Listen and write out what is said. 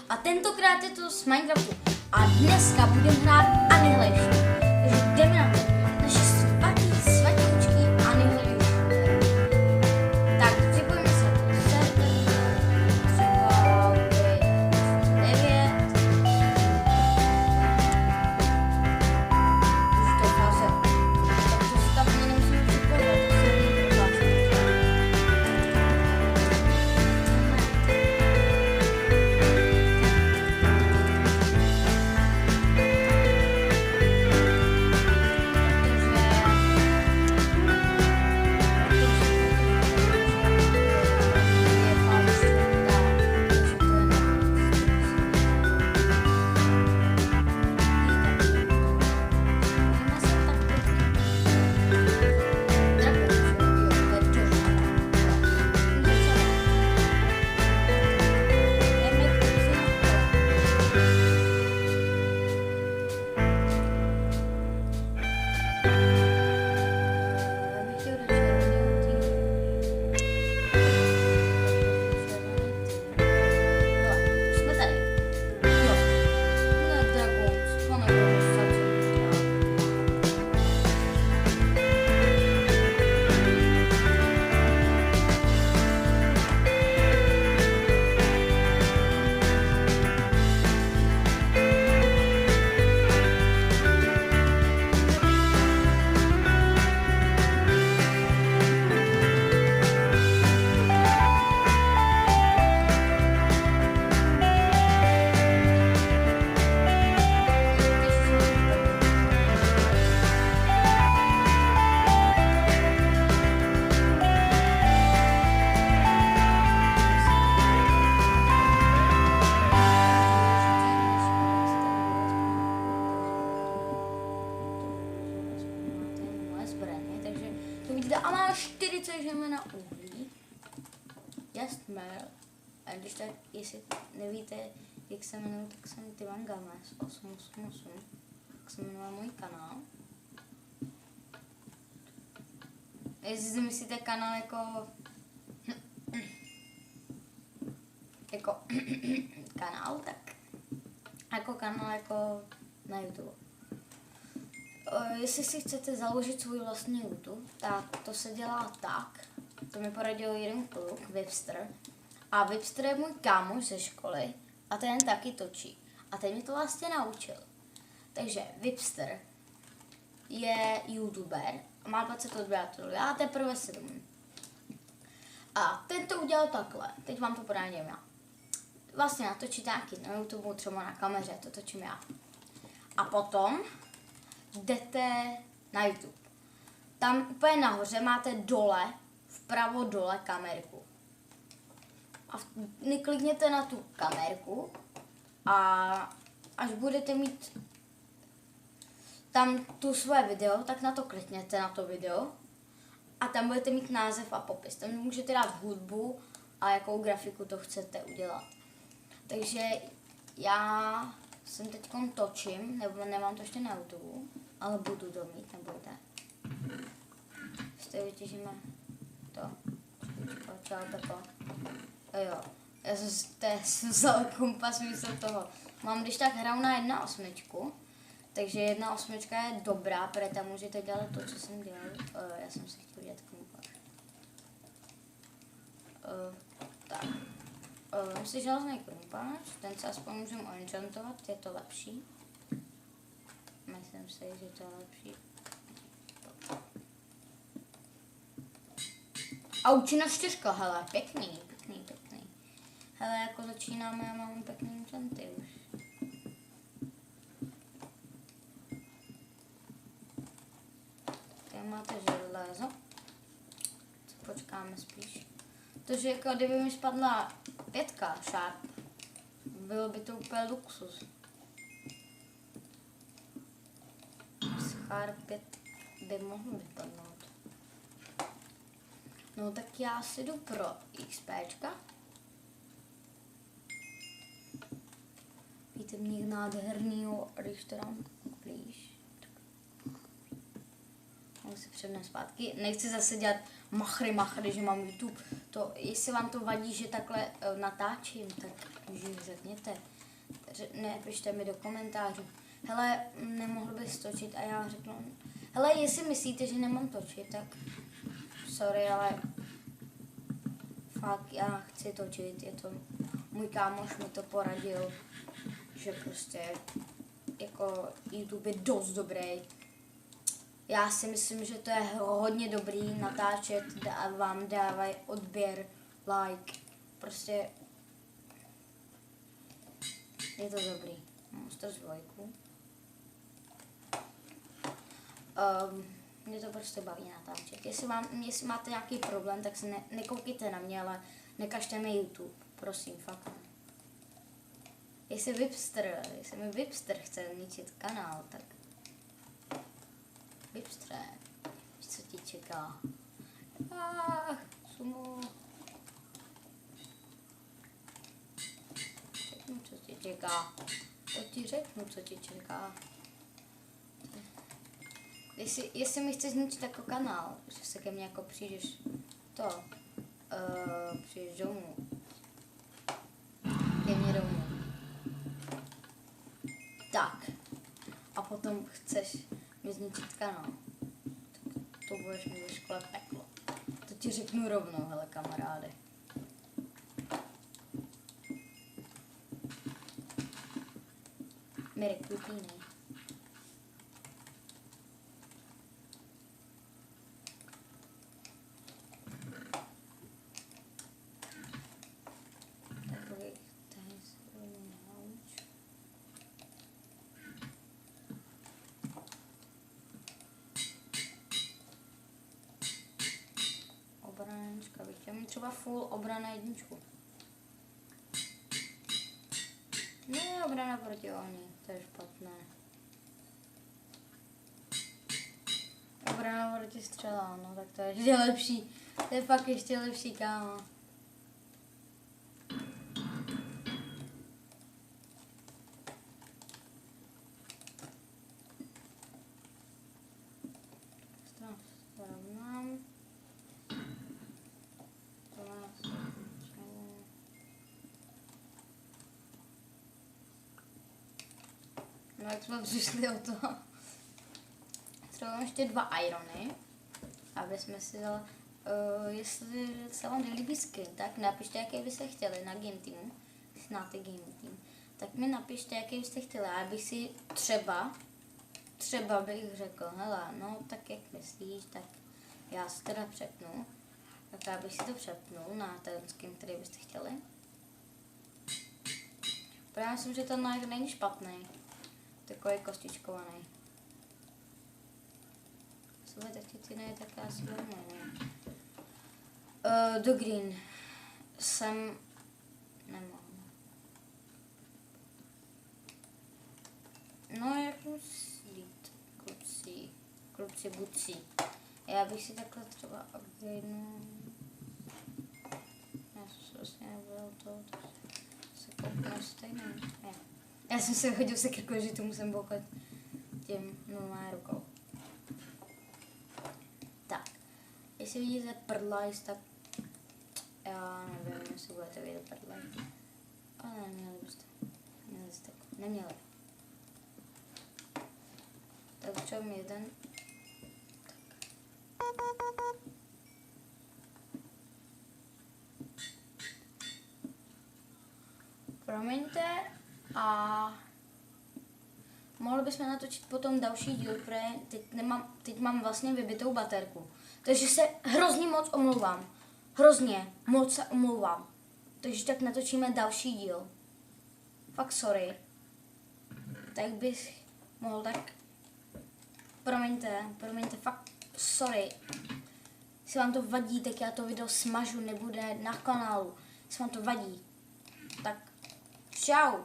A tentokrát je to z Minecraftu. A dneska budeme hrát Annihilation. Takže jdeme na to. Naše svatoučky Annihilation. Tak, připojíme se do serveru. Třeba 9. Už to fáze. Takže se tam ani nemusíme připojovat. To se nebude prohlásit. A mám 40 žeme na uhlí. Just mail. A když tak, jestli nevíte, jak se jmenuji, tak jsem Tivan Games 888. Tak se jmenuje můj kanál. Jestli si myslíte kanál jako kanál, tak jako kanál jako na YouTube. Jestli si chcete založit svůj vlastní YouTube, tak to se dělá tak. To mi poradil jeden kluk, Webster. A Webster je můj kámoš ze školy a ten taky točí. A ten mi to vlastně naučil. Takže Webster je YouTuber a má 20 odběratelů, já teprve 7. A ten to udělal takhle, teď vám to poradím já. Vlastně natočí taky na YouTube, třeba na kameře, to točím já. A potom jdete na YouTube. Tam úplně nahoře máte dole, vpravo dole kamerku. A klikněte na tu kamerku a až budete mít tam tu své video, tak na to klikněte, na to video. A tam budete mít název a popis. Tam můžete dát hudbu a jakou grafiku to chcete udělat. Takže já jsem teď točím, nebo nemám to ještě na YouTube, ale budu to mít, nebojte. Ještě vytěžíme to. Čau, tako. Jo, já jsem vzal kompas místo toho. Mám když tak hraju na 1.8, takže 1.8 je dobrá, protože tam můžete dělat to, co jsem dělal. Já jsem si chtěl dělat kompas. Tak. Mám si železný krumpáč, ten se aspoň můžeme enchantovat, je to lepší. Myslím si, že to je lepší. A účinná 4, hele, pěkný. Hele, jako začínáme, já mám pěkný enchanty už. Tady máte železo. Počkáme spíš. Protože jako kdyby mi spadla 5 sharp, bylo by to úplně luxus. Sharp 5 by mohl vypadnout. No tak já si jdu pro XPčka. Víte mě nádhernýho, když to dám blíž. Můžu si přednes zpátky. Nechci zase dělat machry, že mám YouTube. To, jestli vám to vadí, že takhle natáčím, tak Ježíš, řekněte. Nepište mi do komentářů. Hele, nemohl bys točit a já řeknu, hele, jestli myslíte, že nemám točit, tak sorry, ale fakt já chci točit, je to, můj kámoš mi to poradil, že prostě jako YouTube je dost dobrý. Já si myslím, že to je hodně dobrý natáčet a vám dávají odběr, like, prostě je to dobrý. Monster 2. Mě to prostě baví natáčet. Jestli máte nějaký problém, tak se nekoukejte na mě, ale nekažte mi YouTube. Prosím, fakt ne. Jestli mi Vipster chce ničit kanál, tak Vipstre, co ti čeká? Sumo. Řeknu, co ti čeká. To ti řeknu, co ti čeká. Jestli mi chceš zničit jako kanál, že se ke mně jako přijdeš přijdeš domů. Ke mně domů. Tak. A potom chceš mi zničit kanál. Tak to budeš mi ve škole peklo. To ti řeknu rovnou, hele kamaráde. Mirek, vypínej. Obranička, bych chtěl mít třeba full obrana jedničku. Ne, obrana proti oni, to je špatné. Obrana proti střelám, no tak to je ještě lepší. To je fakt ještě lepší, kámo. No jak jsme přišli o to. Třeba ještě 2 irony, aby jsme si dali, jestli se vám nelíbí skin, tak napište, jaký byste chtěli na Game Teamu, znáte Game Team, tak mi napište, jaký byste chtěli, a bych si třeba bych řekl, hele, no tak jak myslíš, tak já si teda přepnu, tak já bych si to přepnul na ten skin, který byste chtěli. Protože já myslím, že ten nájr není špatný. Takový kostičkovaný. Sové taktiky tak já si vezmu. Do green jsem nemám. No jak musí kluci bucí. Já bych si takhle třeba upgradenul. Já jsem vlastně nebyl to se koupil stejně. Já jsem se hodil se krko, že to musím bouchat tím normální rukou. Tak, jestli vidíte prdlajs, tak já nevím, jestli budete vidět prdlajs. Ale neměli jste. Neměli. Tak třeba mi jeden. Promiňte. A mohli bychom natočit potom další díl, protože teď mám vlastně vybitou baterku. Takže se hrozně moc omlouvám. Hrozně moc se omlouvám. Takže tak natočíme další díl. Fakt sorry. Tak bych mohl tak... Promiňte, fakt sorry. Jestli vám to vadí, tak já to video smažu, nebude na kanálu. Jestli vám to vadí, tak čau.